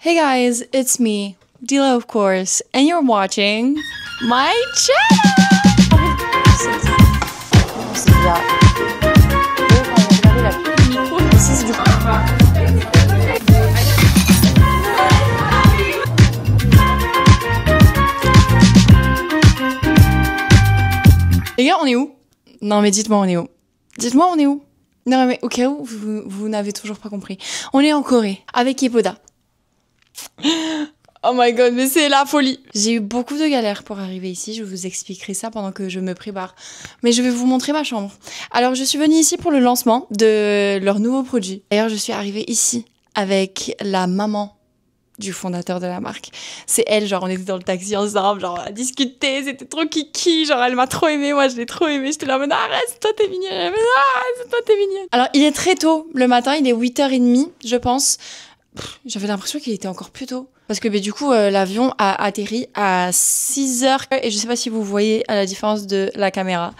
Hey guys, it's me, Dila of course, and you're watching my channel! Les gars, on est où? Non mais dites-moi on est où? Dites-moi on est où? Non mais au cas où vous n'avez toujours pas compris. On est en Corée, avec Yepoda. Oh my god, mais c'est la folie. J'ai eu beaucoup de galères pour arriver ici, je vous expliquerai ça pendant que je me prépare. Mais je vais vous montrer ma chambre. Alors je suis venue ici pour le lancement de leur nouveau produit. D'ailleurs je suis arrivée ici avec la maman du fondateur de la marque. C'est elle, genre on était dans le taxi ensemble, genre on a discuté, c'était trop kiki, genre elle m'a trop aimée, moi je l'ai trop aimée, j'étais là en mode arrête, toi t'es mignonne, arrête, toi t'es mignonne. Alors il est très tôt le matin, il est 8h30 je pense. J'avais l'impression qu'il était encore plus tôt. Parce que du coup, l'avion a atterri à 6h. Et je sais pas si vous voyez à la différence de la caméra.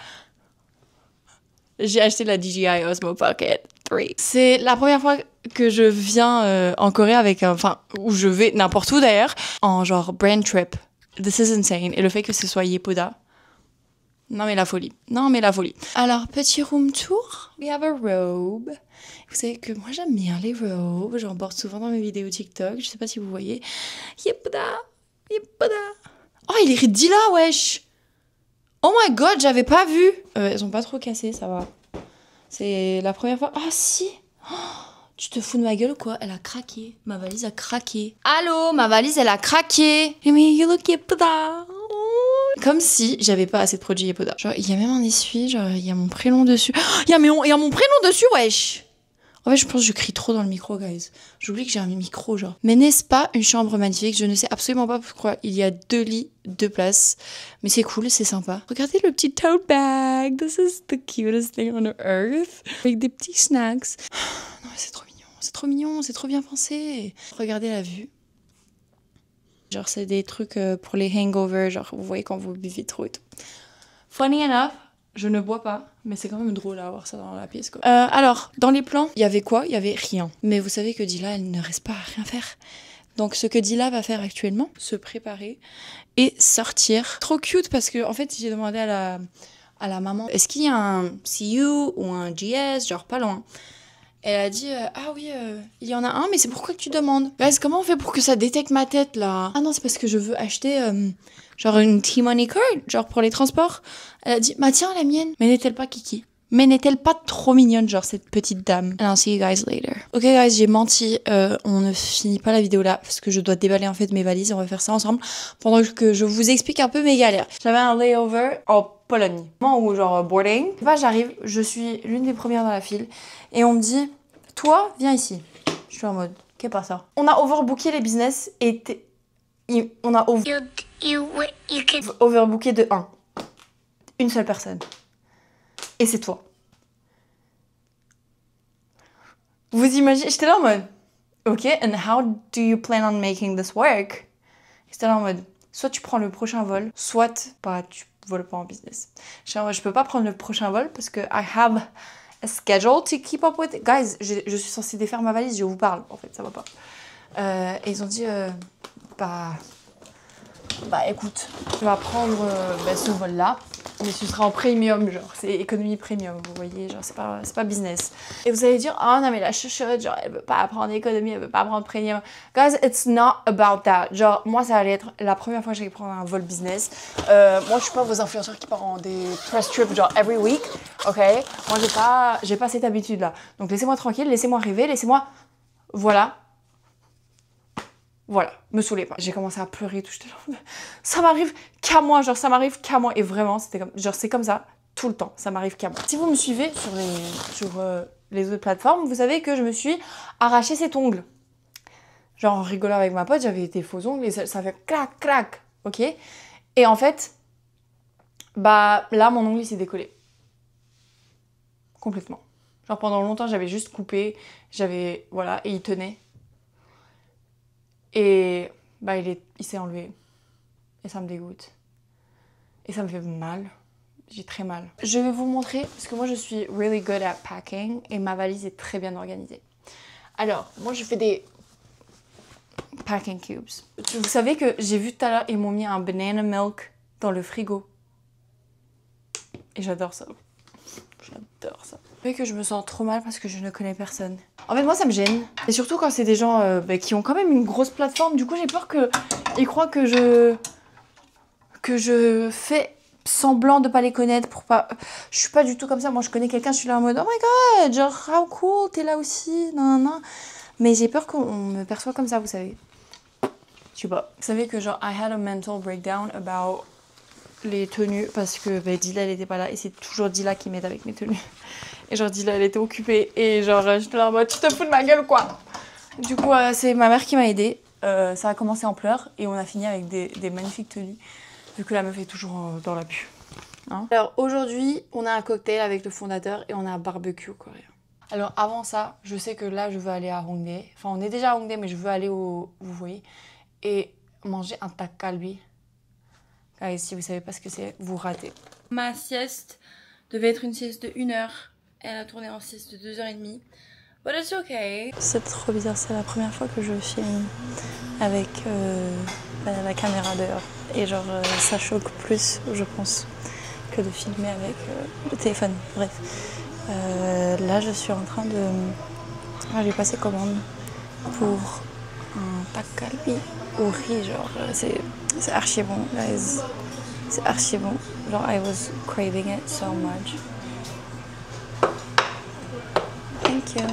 J'ai acheté la DJI Osmo Pocket 3. C'est la première fois que je viens en Corée avec... Enfin, où je vais n'importe où d'ailleurs. En genre brand trip. This is insane. Et le fait que ce soit Yepoda. Non mais la folie. Non mais la folie. Alors, petit room tour. We have a robe. Vous savez que moi j'aime bien les robes. J'en porte souvent dans mes vidéos TikTok. Je sais pas si vous voyez. Yepoda. Yepoda. Oh, il est ridicule là, wesh. Oh my god, j'avais pas vu. Elles sont pas trop cassées, ça va. C'est la première fois. Ah si. Oh, tu te fous de ma gueule ou quoi? Elle a craqué. Ma valise a craqué. Allô, ma valise elle a craqué. Mais you look Yepoda. Comme si j'avais pas assez de produits Yepoda. Genre, il y a même un essuie, genre, il y a mon prénom dessus. Il y a mon prénom dessus, wesh! En fait, je pense que je crie trop dans le micro, guys. J'oublie que j'ai un micro, genre. Mais n'est-ce pas une chambre magnifique? Je ne sais absolument pas pourquoi. Il y a 2 lits, 2 places. Mais c'est cool, c'est sympa. Regardez le petit tote bag. This is the cutest thing on earth. Avec des petits snacks. Non, mais c'est trop mignon. C'est trop mignon. C'est trop bien pensé. Regardez la vue. Genre, c'est des trucs pour les hangovers, genre, vous voyez quand vous buvez trop et tout. Funny enough, je ne bois pas, mais c'est quand même drôle à avoir ça dans la pièce, quoi. Alors, dans les plans, il y avait quoi? Il y avait rien. Mais vous savez que Dila, elle ne reste pas à rien faire. Donc, ce que Dila va faire actuellement, se préparer et sortir. Trop cute, parce que, en fait, j'ai demandé à la maman, est-ce qu'il y a un CU ou un GS, genre pas loin? Elle a dit ah oui, il y en a un, mais c'est pourquoi que tu demandes? Guys, comment on fait pour que ça détecte ma tête là? Ah non, c'est parce que je veux acheter genre une T-Money card, genre pour les transports. Elle a dit bah tiens la mienne. Mais n'est-elle pas kiki? Mais n'est-elle pas trop mignonne, genre cette petite dame? And I'll see you guys later. Ok guys, j'ai menti, on ne finit pas la vidéo là parce que je dois déballer en fait mes valises. On va faire ça ensemble pendant que je vous explique un peu mes galères. J'avais un layover en Pologne, ou genre boarding. Bah j'arrive, je suis l'une des premières dans la file et on me dit toi viens ici. Je suis en mode qu'est pas ça. On a overbooké les business et on a overbooké de 1. Une seule personne. Et c'est toi. Vous imaginez, j'étais là en mode ok, and how do you plan on making this work? J'étais là en mode soit tu prends le prochain vol, soit bah tu voles pas en business. Je peux pas prendre le prochain vol parce que I have a schedule to keep up with. Guys, je suis censée défaire ma valise, je vous parle en fait, ça va pas. Et ils ont dit bah écoute, tu vas prendre ce vol là. Mais ce sera en premium, genre, c'est économie premium, vous voyez, genre, c'est pas business. Et vous allez dire, oh non, mais la chuchote, genre, elle veut pas prendre économie, elle veut pas prendre premium. Guys, it's not about that. Genre, moi, ça allait être la première fois que j'allais prendre un vol business. Moi, je suis pas vos influenceurs qui partent en des press trips, genre, every week, ok? Moi, j'ai pas cette habitude-là. Donc, laissez-moi tranquille, laissez-moi rêver, laissez-moi, voilà, me saoulez pas. J'ai commencé à pleurer, tout. Ça m'arrive qu'à moi, genre ça m'arrive qu'à moi. Et vraiment, c'était comme, genre c'est comme ça tout le temps. Ça m'arrive qu'à moi. Si vous me suivez sur les autres plateformes, vous savez que je me suis arraché cet ongle. Genre en rigolant avec ma pote, j'avais des faux ongles et ça fait clac, clac, ok? Et en fait, bah là, mon ongle il s'est décollé. Complètement. Genre pendant longtemps, j'avais juste coupé, voilà, et il tenait. Et bah il s'est enlevé. Et ça me dégoûte. Et ça me fait mal. J'ai très mal. Je vais vous montrer, parce que moi je suis really good at packing et ma valise est très bien organisée. Alors, moi je fais des packing cubes. Vous savez que j'ai vu tout à l'heure, ils m'ont mis un banana milk dans le frigo. Et j'adore ça. J'adore ça. Vous savez que je me sens trop mal parce que je ne connais personne. En fait, moi, ça me gêne. Et surtout quand c'est des gens qui ont quand même une grosse plateforme. Du coup, j'ai peur qu'ils croient que je fais semblant de pas les connaître pour pas... Je suis pas du tout comme ça. Moi, je connais quelqu'un, je suis là en mode oh my god, genre how cool, t'es là aussi, non, non, non. Mais j'ai peur qu'on me perçoit comme ça, vous savez. Je sais pas. Vous savez que genre I had a mental breakdown about les tenues parce que Dila elle était pas là et c'est toujours Dila qui m'aide avec mes tenues. Et genre Dila elle était occupée et genre j'étais là en mode tu te fous de ma gueule quoi. Du coup c'est ma mère qui m'a aidée. Ça a commencé en pleurs et on a fini avec des magnifiques tenues vu que la meuf est toujours dans la pue. Hein. Alors aujourd'hui on a un cocktail avec le fondateur et on a un barbecue coréen. Alors avant ça je sais que là je veux aller à Hongdae. Enfin on est déjà à Hongdae mais je veux aller au vous voyez et manger un dak galbi. Et si vous savez pas ce que c'est, vous ratez. Ma sieste devait être une sieste de 1 heure. Elle a tourné en sieste de 2h30. But it's okay. C'est trop bizarre, c'est la première fois que je filme avec la caméra dehors. Et genre ça choque plus, je pense, que de filmer avec le téléphone. Bref. Là je suis en train de... j'ai passé commande pour un dak galbi au riz, genre c'est archi bon, guys. C'est archi bon. Genre, I was craving it so much. Thank you.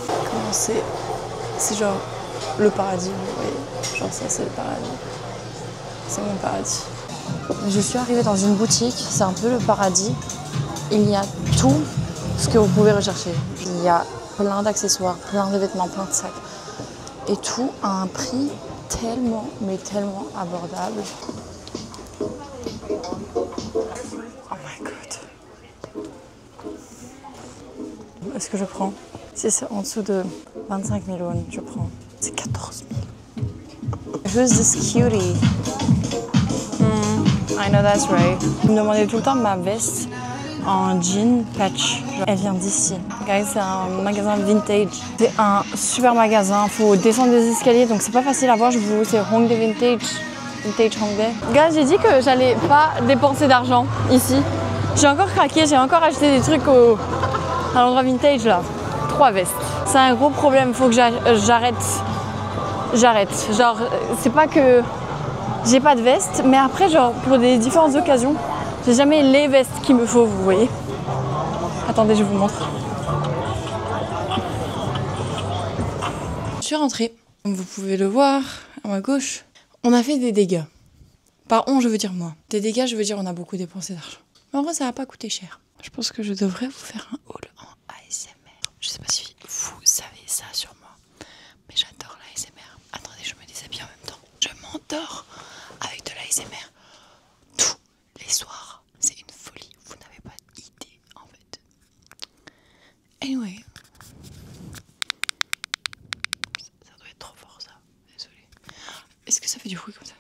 Comment c'est genre le paradis, vous voyez. Genre ça, c'est le paradis. C'est mon paradis. Je suis arrivée dans une boutique, c'est un peu le paradis. Il y a tout ce que vous pouvez rechercher. Il y a plein d'accessoires, plein de vêtements, plein de sacs. Et tout à un prix tellement, mais tellement abordable. Oh my god. Est-ce que je prends? Si c'est en dessous de 25 000 won, je prends. C'est 14 000. Who's this cutie? I know that's right. Vous me demandez tout le temps ma veste en jean patch. Elle vient d'ici. Guys, c'est un magasin vintage. C'est un super magasin. Faut descendre des escaliers, donc c'est pas facile à voir. Je vous, c'est Hongdae Vintage. Vintage Hongdae. Guys, j'ai dit que j'allais pas dépenser d'argent ici. J'ai encore craqué, j'ai encore acheté des trucs à l'endroit vintage là. 3 vestes. C'est un gros problème. Faut que j'arrête. Genre, c'est pas que j'ai pas de veste, mais après, genre, pour des différentes occasions, j'ai jamais les vestes qu'il me faut, vous voyez. Attendez, je vous montre. Je suis rentrée. Comme vous pouvez le voir, à ma gauche, on a fait des dégâts. Par on, je veux dire moi. Des dégâts, je veux dire on a beaucoup dépensé d'argent. Mais en vrai, ça va pas coûter cher. Je pense que je devrais vous faire un haul en ASMR. Je sais pas si vous savez ça sur moi, mais j'adore l'ASMR. Attendez, je me déshabille en même temps. Je m'endors avec de l'ASMR tous les soirs. C'est une folie, vous n'avez pas d'idée en fait. Anyway. Ça doit être trop fort ça, désolée. Est-ce que ça fait du bruit comme ça?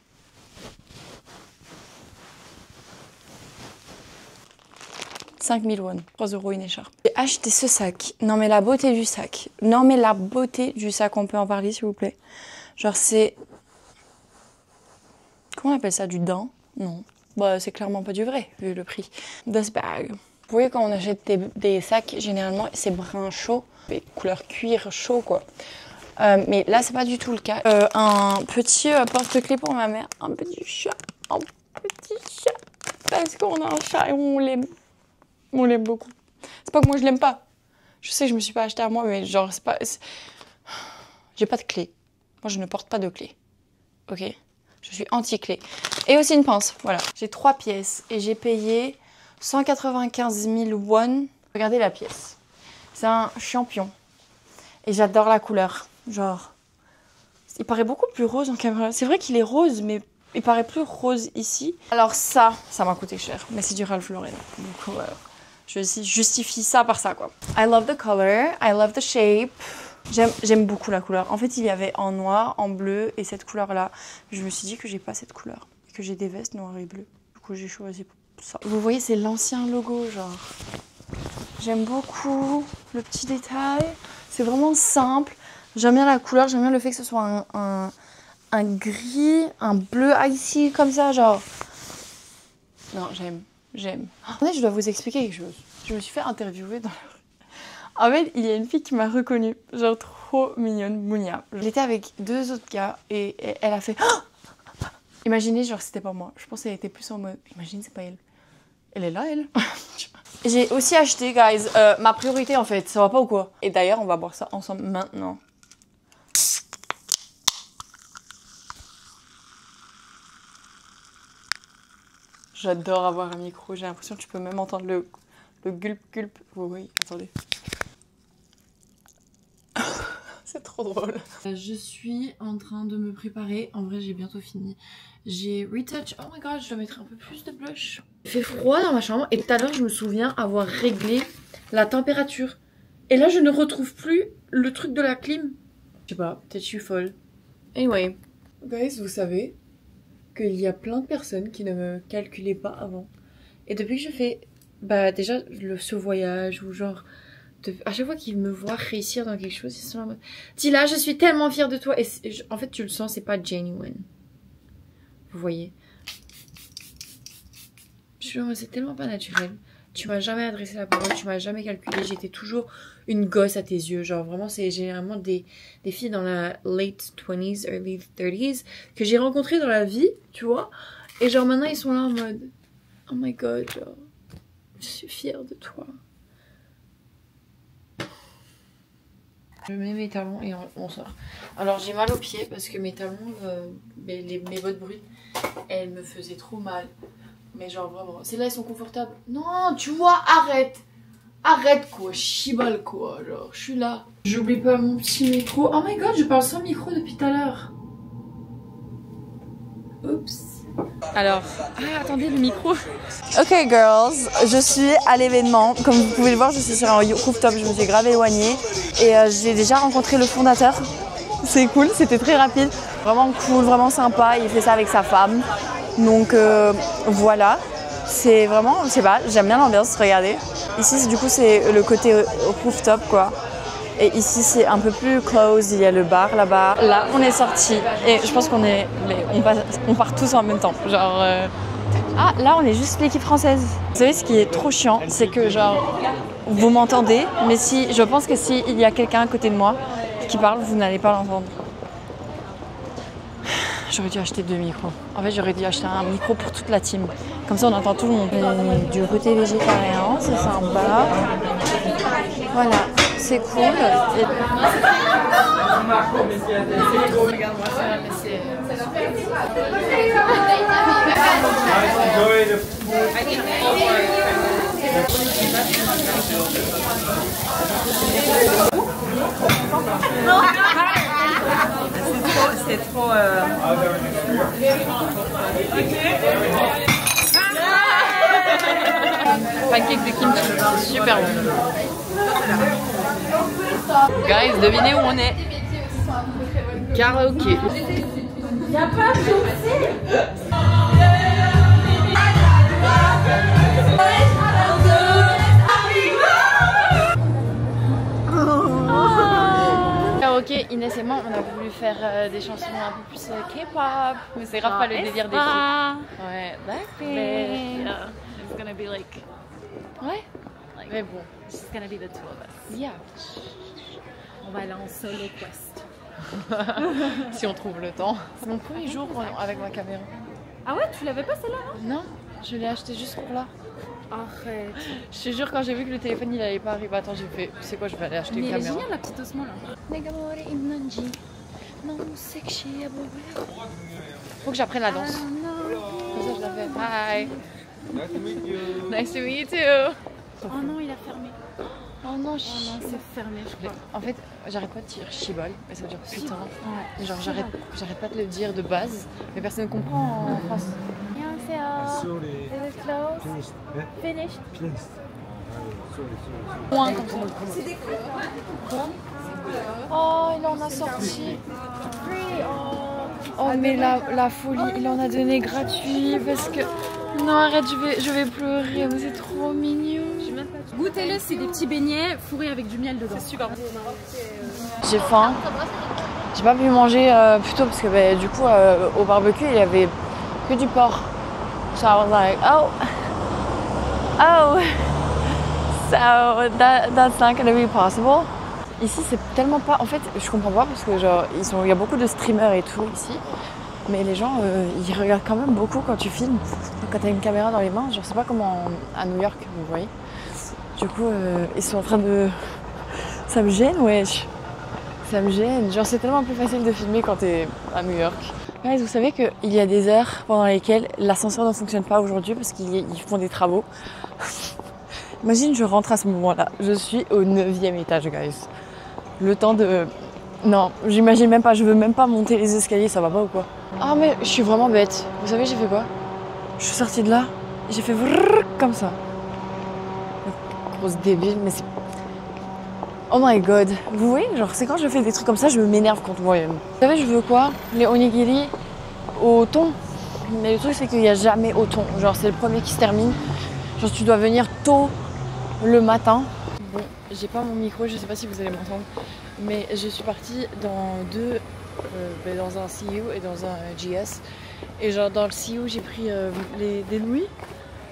« 5 000 won, 3 € une écharpe. » J'ai acheté ce sac. Non mais la beauté du sac. Non mais la beauté du sac, on peut en parler s'il vous plaît. Genre c'est... Comment on appelle ça? Du daim? Non. Bah c'est clairement pas du vrai, vu le prix. This bag. Vous voyez quand on achète des sacs, généralement c'est brun chaud. Couleur cuir chaud quoi. Mais là c'est pas du tout le cas. Un petit porte-clés pour ma mère. Un petit chat. Un petit chat. Parce qu'on a un chat et on l'aime. On l'aime beaucoup. C'est pas que moi je l'aime pas. Je sais que je me suis pas acheté à moi, mais genre c'est pas... J'ai pas de clé. Moi je ne porte pas de clé. Ok? Je suis anti-clé. Et aussi une pince, voilà. J'ai 3 pièces et j'ai payé 195 000 won. Regardez la pièce. C'est un champion. Et j'adore la couleur. Genre... Il paraît beaucoup plus rose en caméra. C'est vrai qu'il est rose, mais il paraît plus rose ici. Alors ça m'a coûté cher. Mais c'est du Ralph Lauren. Donc voilà. Je justifie ça par ça, quoi. I love the color, I love the shape. J'aime beaucoup la couleur. En fait, il y avait en noir, en bleu et cette couleur-là. Je me suis dit que j'ai pas cette couleur. Et que j'ai des vestes noires et bleues. Du coup, j'ai choisi ça. Vous voyez, c'est l'ancien logo, genre. J'aime beaucoup. le petit détail. C'est vraiment simple. J'aime bien la couleur, j'aime bien le fait que ce soit un gris, un bleu icy comme ça, genre. Non, j'aime. Attendez, je dois vous expliquer quelque chose. Je me suis fait interviewer dans la rue. En fait, il y a une fille qui m'a reconnue, genre trop mignonne, Mounia. J'étais avec 2 autres gars et elle a fait. Imaginez, genre c'était pas moi. Je pense qu'elle était plus en mode. Imagine, c'est pas elle. Elle est là, elle. J'ai aussi acheté, guys, ma priorité en fait. Ça va pas ou quoi? Et d'ailleurs, on va boire ça ensemble maintenant. J'adore avoir un micro. J'ai l'impression que tu peux même entendre le gulp. Oui, attendez. C'est trop drôle. Je suis en train de me préparer. En vrai, j'ai bientôt fini. J'ai retouch. Oh my god, je dois mettre un peu plus de blush. Il fait froid dans ma chambre et tout à l'heure, je me souviens avoir réglé la température. Et là, je ne retrouve plus le truc de la clim. Je sais pas, peut-être je suis folle. Anyway. Guys, vous savez qu'il y a plein de personnes qui ne me calculaient pas avant. Et depuis que je fais, bah déjà, ce voyage ou genre... à chaque fois qu'ils me voient réussir dans quelque chose, ils sont en mode Tila, je suis tellement fière de toi. Et en fait, tu le sens, c'est pas genuine. Vous voyez? C'est tellement pas naturel. Tu m'as jamais adressé la parole, tu m'as jamais calculé. J'étais toujours une gosse à tes yeux. Genre vraiment, c'est généralement des filles dans la late 20s, early 30s que j'ai rencontrées dans la vie, tu vois. Et genre maintenant, ils sont là en mode oh my god, genre, je suis fière de toi. Je mets mes talons et on sort. Alors j'ai mal aux pieds parce que mes talons, mes bottes brutes, elles me faisaient trop mal. Mais genre vraiment, celles-là elles sont confortables. Non, tu vois, arrête. Arrête quoi, chibal quoi, genre je suis là. J'oublie pas mon petit micro. Oh my god, je parle sans micro depuis tout à l'heure. Oups. Alors, attendez le micro. Ok girls, je suis à l'événement. Comme vous pouvez le voir, je suis sur un rooftop, je me suis grave éloignée. Et j'ai déjà rencontré le fondateur. C'est cool, c'était très rapide. Vraiment cool, vraiment sympa, il fait ça avec sa femme. Donc voilà, c'est vraiment, je sais pas, j'aime bien l'ambiance, regardez. Ici du coup c'est le côté rooftop quoi. Et ici c'est un peu plus close, il y a le bar là-bas. Là on est sortis et je pense on part tous en même temps. Genre ah là on est juste l'équipe française. Vous savez ce qui est trop chiant, c'est que genre vous m'entendez, mais si je pense que s'il y a quelqu'un à côté de moi qui parle, vous n'allez pas l'entendre. J'aurais dû acheter 2 micros. En fait, j'aurais dû acheter un micro pour toute la team. Comme ça, on entend tout le monde. Et du côté végétarien, c'est sympa. Voilà, c'est cool. Et... Regarde-moi ça, mais c'est... C'est trop... Pancake de kimchi, c'est super bon. Guys, devinez où on est. Karaoké. Y a pas de Ok, Inès et moi, on a voulu faire des chansons un peu plus K-pop, mais c'est grave pas le délire des filles. Ouais, Blackpink. Yeah, it's gonna be like. Ouais. Like, mais bon. It's gonna be the two of us. Yeah. On va aller en solo quest. Si on trouve le temps. C'est mon premier jour avec ma caméra. Ah ouais, tu l'avais pas celle-là? Non, je l'ai acheté juste pour là. Arrête. Je te jure, quand j'ai vu que le téléphone il allait pas arriver, attends, j'ai fait, c'est quoi, je vais aller acheter une caméra. Mais elle est géniale la petite Osmo là. Faut que j'apprenne la danse. Comme ça, je la fais. Hi. Nice to meet you. Nice to meet you too. Oh non, il a fermé. Oh non, c'est fermé, je crois. En fait, j'arrête pas de dire shibol, mais ça dure putain. Ouais. Genre, j'arrête pas de le dire de base, mais personne ne comprend en France. Sorry. Is it closed? Finished. Finished? Finished. Sorry. Moins comme ça. Quoi? Oh, il en a sorti. Free. Oh, mais la folie, il en a donné gratuit parce que Non, arrête, je vais pleurer, mais c'est trop mignon. Goûtez-le, c'est des petits beignets fourrés avec du miel dedans. C'est super bon. J'ai faim. J'ai pas pu manger plus tôt parce que bah, du coup, au barbecue, il y avait que du porc. So I was like, oh, so that's not gonna be possible. Ici, c'est tellement pas. En fait, je comprends pas parce que genre, il y a beaucoup de streamers et tout ici. Mais les gens, ils regardent quand même beaucoup quand tu filmes. Quand t'as une caméra dans les mains, genre c'est pas comme à New York, vous voyez. Du coup, ils sont en train de... Ça me gêne, wesh. Ça me gêne. Genre c'est tellement plus facile de filmer quand t'es à New York. Guys, vous savez qu'il y a des heures pendant lesquelles l'ascenseur ne fonctionne pas aujourd'hui parce qu'ils font des travaux. Imagine, je rentre à ce moment-là. Je suis au 9e étage, guys. Le temps de... Non, j'imagine même pas, je veux même pas monter les escaliers, ça va pas ou quoi? Ah mais je suis vraiment bête. Vous savez j'ai fait quoi? Je suis sortie de là, j'ai fait vrrr comme ça. Grosse débile, mais c'est... Oh my god. Vous voyez, genre c'est quand je fais des trucs comme ça, je me m'énerve contre moi-même. Vous savez je veux quoi? Les onigiri au thon. Mais le truc c'est qu'il n'y a jamais au thon. Genre c'est le premier qui se termine. Genre tu dois venir tôt le matin. Bon, j'ai pas mon micro, je sais pas si vous allez m'entendre. Mais je suis partie dans dans un CU et dans un GS. Et genre dans le CU j'ai pris des nouilles.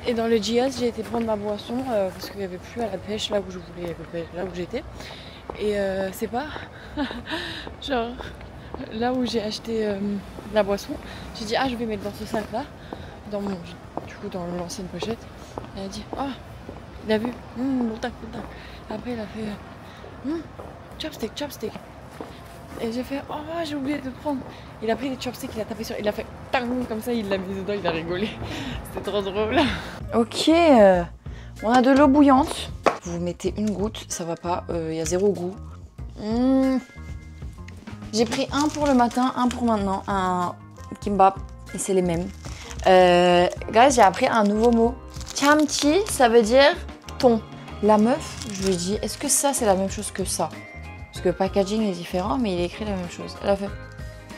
Et dans le GS j'ai été prendre ma boisson parce qu'il n'y avait plus à la pêche là où je voulais, là où j'étais. Et c'est pas genre là où j'ai acheté la boisson. J'ai dit ah je vais mettre dans ce sac là, dans l'ancienne pochette. Elle a dit ah il a vu, bon tac. Après il a fait chopstick. Et j'ai fait, oh j'ai oublié de prendre. Il a pris les chopsticks, il a tapé sur, il a fait tang comme ça, il l'a mis dedans, il a rigolé. C'était trop drôle. Ok, on a de l'eau bouillante. Vous mettez une goutte, ça va pas, il y a 0 goût. J'ai pris un pour le matin, un pour maintenant, un kimbap, et c'est les mêmes. Guys, j'ai appris un nouveau mot. Chamchi, ça veut dire thon. La meuf, je lui ai dit, est-ce que ça c'est la même chose que ça? Parce que le packaging est différent, mais il est écrit la même chose. Elle a fait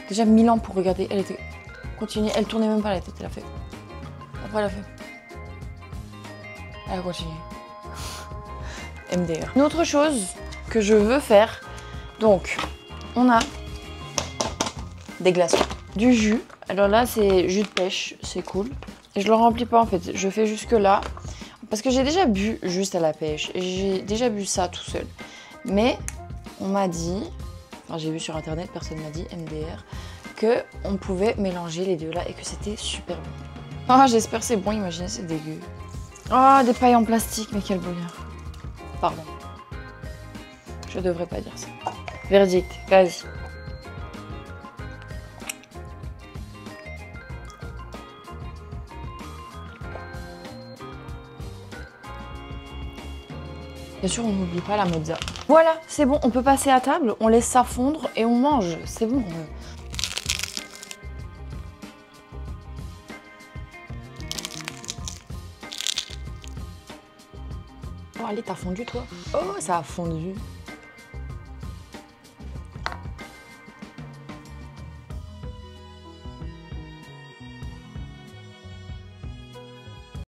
déjà 1000 ans pour regarder. Elle était continuée, elle tournait même pas la tête. Elle a fait. Après, elle a fait. Elle a continué. MDR. Une autre chose que je veux faire. Donc, on a des glaçons, du jus. Alors là, c'est jus de pêche, c'est cool. Et je le remplis pas en fait. Je fais jusque là. Parce que j'ai déjà bu juste à la pêche. Et j'ai déjà bu ça tout seul. Mais on m'a dit, enfin j'ai vu sur internet, personne m'a dit, MDR, que on pouvait mélanger les deux là et que c'était super bon. Ah j'espère c'est bon, imaginez c'est dégueu. Ah des pailles en plastique, mais quel bonheur. Pardon. Je devrais pas dire ça. Verdict, vas-y. Bien sûr, on n'oublie pas la mozza. Voilà, c'est bon, on peut passer à table, on laisse ça fondre et on mange. C'est bon. Oh, allez, t'as fondu, toi? Oh, ça a fondu.